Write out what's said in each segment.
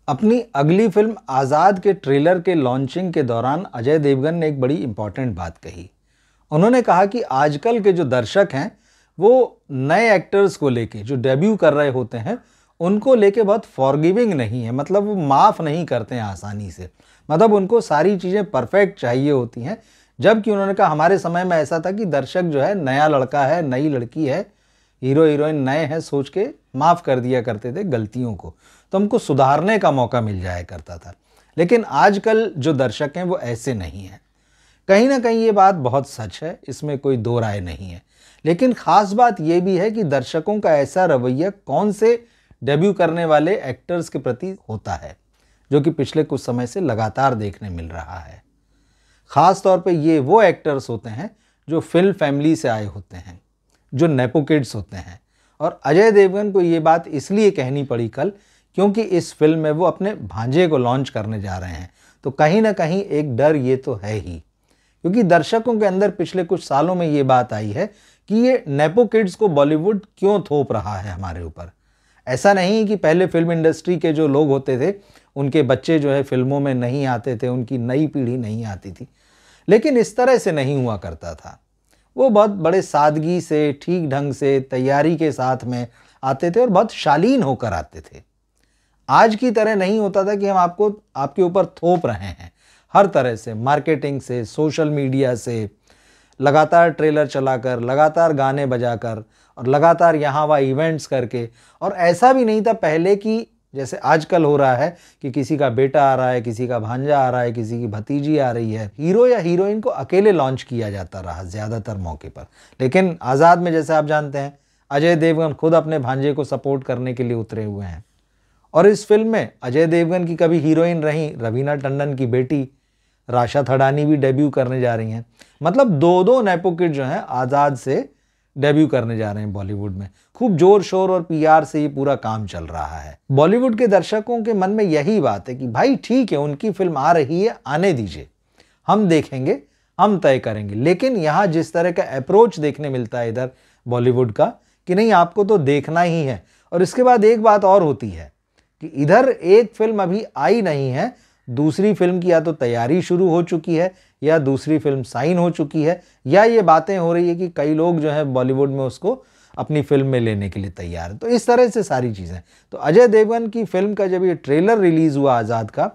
अपनी अगली फिल्म आज़ाद के ट्रेलर के लॉन्चिंग के दौरान अजय देवगन ने एक बड़ी इंपॉर्टेंट बात कही। उन्होंने कहा कि आजकल के जो दर्शक हैं वो नए एक्टर्स को लेके जो डेब्यू कर रहे होते हैं उनको लेके बहुत फॉरगिविंग नहीं है, मतलब वो माफ़ नहीं करते हैं आसानी से, मतलब उनको सारी चीज़ें परफेक्ट चाहिए होती हैं। जबकि उन्होंने कहा हमारे समय में ऐसा था कि दर्शक जो है नया लड़का है, नई लड़की है, हीरो हीरोइन नए हैं सोच के माफ़ कर दिया करते थे गलतियों को, तो हमको सुधारने का मौका मिल जाया करता था। लेकिन आजकल जो दर्शक हैं वो ऐसे नहीं हैं। कहीं ना कहीं ये बात बहुत सच है, इसमें कोई दो राय नहीं है। लेकिन ख़ास बात यह भी है कि दर्शकों का ऐसा रवैया कौन से डेब्यू करने वाले एक्टर्स के प्रति होता है, जो कि पिछले कुछ समय से लगातार देखने मिल रहा है। ख़ास तौर पे ये वो एक्टर्स होते हैं जो फिल्म फैमिली से आए होते हैं, जो नेपो किड्स होते हैं। और अजय देवगन को ये बात इसलिए कहनी पड़ी कल क्योंकि इस फिल्म में वो अपने भांजे को लॉन्च करने जा रहे हैं। तो कहीं ना कहीं एक डर ये तो है ही, क्योंकि दर्शकों के अंदर पिछले कुछ सालों में ये बात आई है कि ये नेपो किड्स को बॉलीवुड क्यों थोप रहा है हमारे ऊपर। ऐसा नहीं कि पहले फिल्म इंडस्ट्री के जो लोग होते थे उनके बच्चे जो है फिल्मों में नहीं आते थे, उनकी नई पीढ़ी नहीं आती थी, लेकिन इस तरह से नहीं हुआ करता था। वो बहुत बड़े सादगी से, ठीक ढंग से, तैयारी के साथ में आते थे और बहुत शालीन होकर आते थे। आज की तरह नहीं होता था कि हम आपको आपके ऊपर थोप रहे हैं हर तरह से, मार्केटिंग से, सोशल मीडिया से, लगातार ट्रेलर चलाकर, लगातार गाने बजाकर और लगातार यहाँ वहाँ इवेंट्स करके। और ऐसा भी नहीं था पहले कि जैसे आजकल हो रहा है कि किसी का बेटा आ रहा है, किसी का भांजा आ रहा है, किसी की भतीजी आ रही है। हीरो या हीरोइन को अकेले लॉन्च किया जाता रहा ज़्यादातर मौके पर। लेकिन आज़ाद में जैसे आप जानते हैं अजय देवगन खुद अपने भांजे को सपोर्ट करने के लिए उतरे हुए हैं। और इस फिल्म में अजय देवगन की कभी हीरोइन रही रवीना टंडन की बेटी राशा थडानी भी डेब्यू करने जा रही हैं। मतलब दो नेपो किड जो हैं आज़ाद से डेब्यू करने जा रहे हैं बॉलीवुड में। खूब जोर शोर और पीआर से ये पूरा काम चल रहा है। बॉलीवुड के दर्शकों के मन में यही बात है कि भाई ठीक है, उनकी फिल्म आ रही है, आने दीजिए, हम देखेंगे, हम तय करेंगे। लेकिन यहाँ जिस तरह का अप्रोच देखने मिलता है इधर बॉलीवुड का कि नहीं आपको तो देखना ही है। और इसके बाद एक बात और होती है कि इधर एक फिल्म अभी आई नहीं है, दूसरी फिल्म की या तो तैयारी शुरू हो चुकी है या दूसरी फिल्म साइन हो चुकी है, या ये बातें हो रही है कि कई लोग जो है बॉलीवुड में उसको अपनी फिल्म में लेने के लिए तैयार है। तो इस तरह से सारी चीज़ें। तो अजय देवगन की फिल्म का जब ये ट्रेलर रिलीज़ हुआ आज़ाद का,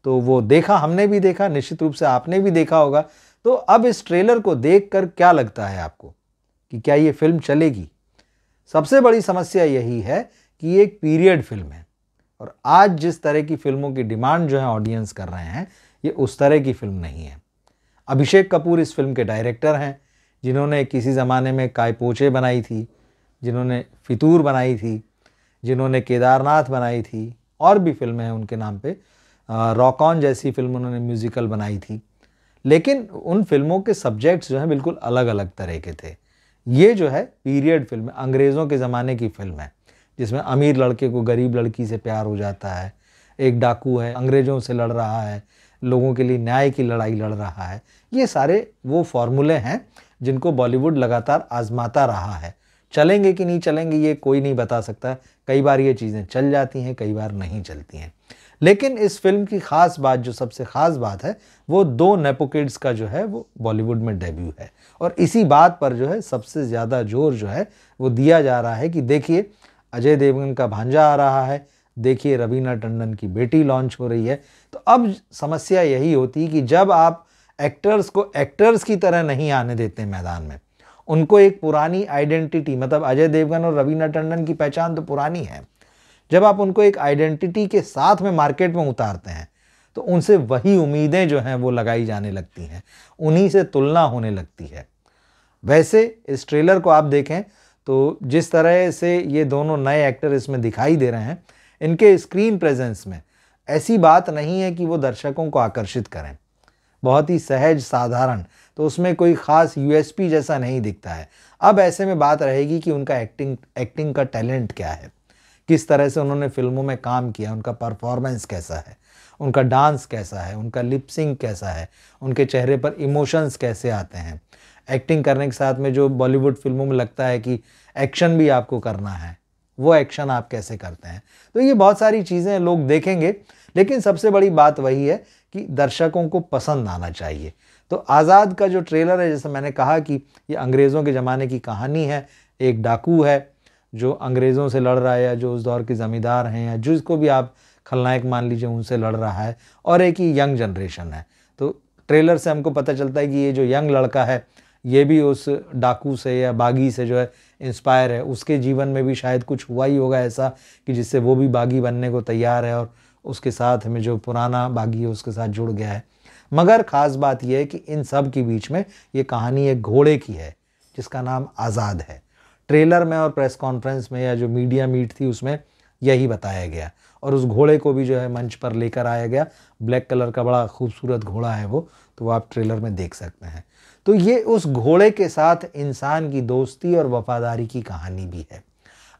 तो वो देखा, हमने भी देखा, निश्चित रूप से आपने भी देखा होगा। तो अब इस ट्रेलर को देखकर क्या लगता है आपको कि क्या ये फिल्म चलेगी? सबसे बड़ी समस्या यही है कि ये एक पीरियड फिल्म है और आज जिस तरह की फिल्मों की डिमांड जो है ऑडियंस कर रहे हैं, ये उस तरह की फिल्म नहीं है। अभिषेक कपूर इस फिल्म के डायरेक्टर हैं, जिन्होंने किसी ज़माने में काय पोचे बनाई थी, जिन्होंने फितूर बनाई थी, जिन्होंने केदारनाथ बनाई थी, और भी फिल्में हैं उनके नाम पे, रॉक ऑन जैसी फिल्म उन्होंने म्यूज़िकल बनाई थी। लेकिन उन फिल्मों के सब्जेक्ट्स जो हैं बिल्कुल अलग अलग तरह के थे। ये जो है पीरियड फिल्म, अंग्रेज़ों के ज़माने की फिल्म है, जिसमें अमीर लड़के को गरीब लड़की से प्यार हो जाता है, एक डाकू है, अंग्रेज़ों से लड़ रहा है, लोगों के लिए न्याय की लड़ाई लड़ रहा है। ये सारे वो फॉर्मूले हैं जिनको बॉलीवुड लगातार आजमाता रहा है। चलेंगे कि नहीं चलेंगे ये कोई नहीं बता सकता। कई बार ये चीज़ें चल जाती हैं, कई बार नहीं चलती हैं। लेकिन इस फिल्म की ख़ास बात, जो सबसे ख़ास बात है, वो दो नेपो किड्स का जो है वो बॉलीवुड में डेब्यू है। और इसी बात पर जो है सबसे ज़्यादा जोर जो है वो दिया जा रहा है कि देखिए अजय देवगन का भांजा आ रहा है, देखिए रवीना टंडन की बेटी लॉन्च हो रही है। तो अब समस्या यही होती है कि जब आप एक्टर्स को एक्टर्स की तरह नहीं आने देते मैदान में, उनको एक पुरानी आइडेंटिटी, मतलब अजय देवगन और रवीना टंडन की पहचान तो पुरानी है, जब आप उनको एक आइडेंटिटी के साथ में मार्केट में उतारते हैं तो उनसे वही उम्मीदें जो हैं वो लगाई जाने लगती हैं, उन्हीं से तुलना होने लगती है। वैसे इस ट्रेलर को आप देखें तो जिस तरह से ये दोनों नए एक्टर इसमें दिखाई दे रहे हैं, इनके स्क्रीन प्रेजेंस में ऐसी बात नहीं है कि वो दर्शकों को आकर्षित करें। बहुत ही सहज, साधारण, तो उसमें कोई ख़ास यूएसपी जैसा नहीं दिखता है। अब ऐसे में बात रहेगी कि उनका एक्टिंग का टैलेंट क्या है, किस तरह से उन्होंने फिल्मों में काम किया, उनका परफॉर्मेंस कैसा है, उनका डांस कैसा है, उनका लिपसिंग कैसा है, उनके चेहरे पर इमोशंस कैसे आते हैं। एक्टिंग करने के साथ में जो बॉलीवुड फिल्मों में लगता है कि एक्शन भी आपको करना है, वो एक्शन आप कैसे करते हैं। तो ये बहुत सारी चीज़ें लोग देखेंगे, लेकिन सबसे बड़ी बात वही है कि दर्शकों को पसंद आना चाहिए। तो आज़ाद का जो ट्रेलर है, जैसे मैंने कहा कि ये अंग्रेज़ों के ज़माने की कहानी है। एक डाकू है जो अंग्रेज़ों से लड़ रहा है, या जो उस दौर के ज़मींदार हैं, या जिसको भी आप खलनायक मान लीजिए, उनसे लड़ रहा है। और एक ही यंग जनरेशन है। तो ट्रेलर से हमको पता चलता है कि ये जो यंग लड़का है, ये भी उस डाकू से या बागी से जो है इंस्पायर है। उसके जीवन में भी शायद कुछ हुआ ही होगा ऐसा कि जिससे वो भी बागी बनने को तैयार है, और उसके साथ में जो पुराना बागी है उसके साथ जुड़ गया है। मगर ख़ास बात यह है कि इन सब के बीच में ये कहानी एक घोड़े की है जिसका नाम आज़ाद है। ट्रेलर में और प्रेस कॉन्फ्रेंस में या जो मीडिया मीट थी उसमें यही बताया गया, और उस घोड़े को भी जो है मंच पर लेकर आया गया। ब्लैक कलर का बड़ा खूबसूरत घोड़ा है वो, तो आप ट्रेलर में देख सकते हैं। तो ये उस घोड़े के साथ इंसान की दोस्ती और वफादारी की कहानी भी है।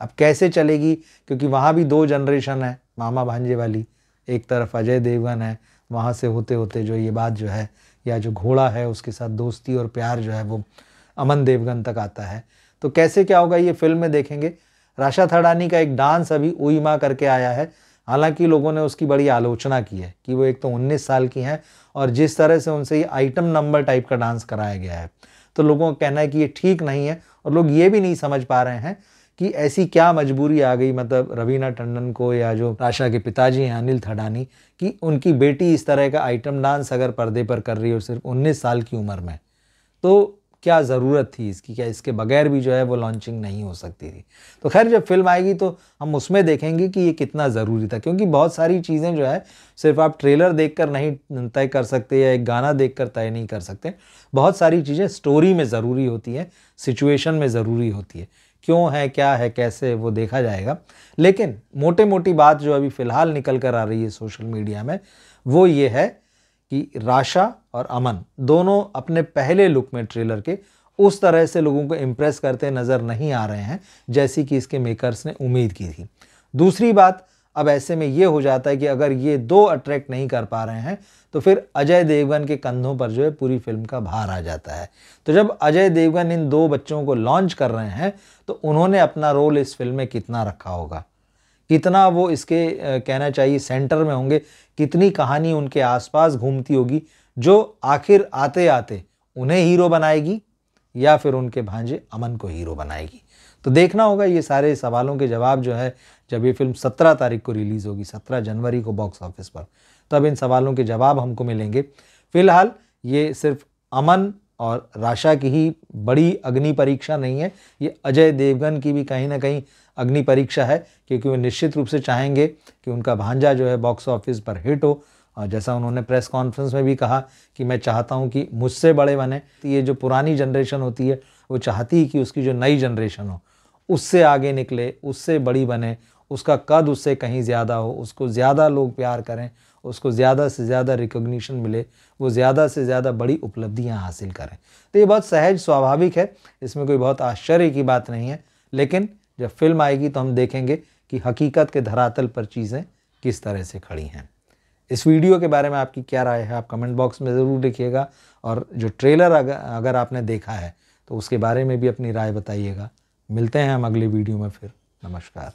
अब कैसे चलेगी, क्योंकि वहाँ भी दो जनरेशन है मामा भांजे वाली। एक तरफ अजय देवगन है, वहाँ से होते होते जो ये बात जो है, या जो घोड़ा है उसके साथ दोस्ती और प्यार जो है वो अमन देवगन तक आता है। तो कैसे क्या होगा ये फिल्म में देखेंगे। राशा थड़ानी का एक डांस अभी उई माँ करके आया है। हालांकि लोगों ने उसकी बड़ी आलोचना की है कि वो एक तो 19 साल की हैं, और जिस तरह से उनसे ये आइटम नंबर टाइप का डांस कराया गया है, तो लोगों का कहना है कि ये ठीक नहीं है। और लोग ये भी नहीं समझ पा रहे हैं कि ऐसी क्या मजबूरी आ गई, मतलब रवीना टंडन को या जो राशा के पिताजी हैं अनिल थड़ानी, कि उनकी बेटी इस तरह का आइटम डांस अगर पर्दे पर कर रही है और सिर्फ 19 साल की उम्र में, तो क्या ज़रूरत थी इसकी, क्या इसके बगैर भी जो है वो लॉन्चिंग नहीं हो सकती थी। तो खैर जब फिल्म आएगी तो हम उसमें देखेंगे कि ये कितना ज़रूरी था, क्योंकि बहुत सारी चीज़ें जो है सिर्फ आप ट्रेलर देखकर नहीं तय कर सकते या एक गाना देखकर तय नहीं कर सकते। बहुत सारी चीज़ें स्टोरी में ज़रूरी होती हैं, सिचुएशन में ज़रूरी होती है। क्यों है, क्या है, कैसे, वो देखा जाएगा। लेकिन मोटे मोटी बात जो अभी फ़िलहाल निकल कर आ रही है सोशल मीडिया में, वो ये है कि राशा और अमन दोनों अपने पहले लुक में ट्रेलर के उस तरह से लोगों को इम्प्रेस करते नज़र नहीं आ रहे हैं जैसी कि इसके मेकर्स ने उम्मीद की थी। दूसरी बात, अब ऐसे में ये हो जाता है कि अगर ये दो अट्रैक्ट नहीं कर पा रहे हैं तो फिर अजय देवगन के कंधों पर जो है पूरी फिल्म का भार आ जाता है। तो जब अजय देवगन इन दो बच्चों को लॉन्च कर रहे हैं तो उन्होंने अपना रोल इस फिल्म में कितना रखा होगा, कितना वो इसके कहना चाहिए सेंटर में होंगे, कितनी कहानी उनके आसपास घूमती होगी जो आखिर आते आते उन्हें हीरो बनाएगी या फिर उनके भांजे अमन को हीरो बनाएगी। तो देखना होगा। ये सारे सवालों के जवाब जो है जब ये फिल्म 17 तारीख को रिलीज़ होगी, 17 जनवरी को बॉक्स ऑफिस पर, तब इन सवालों के जवाब हमको मिलेंगे। फिलहाल ये सिर्फ अमन और राशा की ही बड़ी अग्नि परीक्षा नहीं है, ये अजय देवगन की भी कहीं ना कहीं अग्नि परीक्षा है, क्योंकि वो निश्चित रूप से चाहेंगे कि उनका भांजा जो है बॉक्स ऑफिस पर हिट हो। और जैसा उन्होंने प्रेस कॉन्फ्रेंस में भी कहा कि मैं चाहता हूं कि मुझसे बड़े बने। तो ये जो पुरानी जनरेशन होती है वो चाहती है कि उसकी जो नई जनरेशन हो उससे आगे निकले, उससे बड़ी बने, उसका कद उससे कहीं ज़्यादा हो, उसको ज़्यादा लोग प्यार करें, उसको ज़्यादा से ज़्यादा रिकॉग्निशन मिले, वो ज़्यादा से ज़्यादा बड़ी उपलब्धियां हासिल करें। तो ये बहुत सहज स्वाभाविक है, इसमें कोई बहुत आश्चर्य की बात नहीं है। लेकिन जब फिल्म आएगी तो हम देखेंगे कि हकीकत के धरातल पर चीज़ें किस तरह से खड़ी हैं। इस वीडियो के बारे में आपकी क्या राय है, आप कमेंट बॉक्स में ज़रूर लिखिएगा। और जो ट्रेलर अगर आपने देखा है तो उसके बारे में भी अपनी राय बताइएगा। मिलते हैं हम अगले वीडियो में फिर। नमस्कार।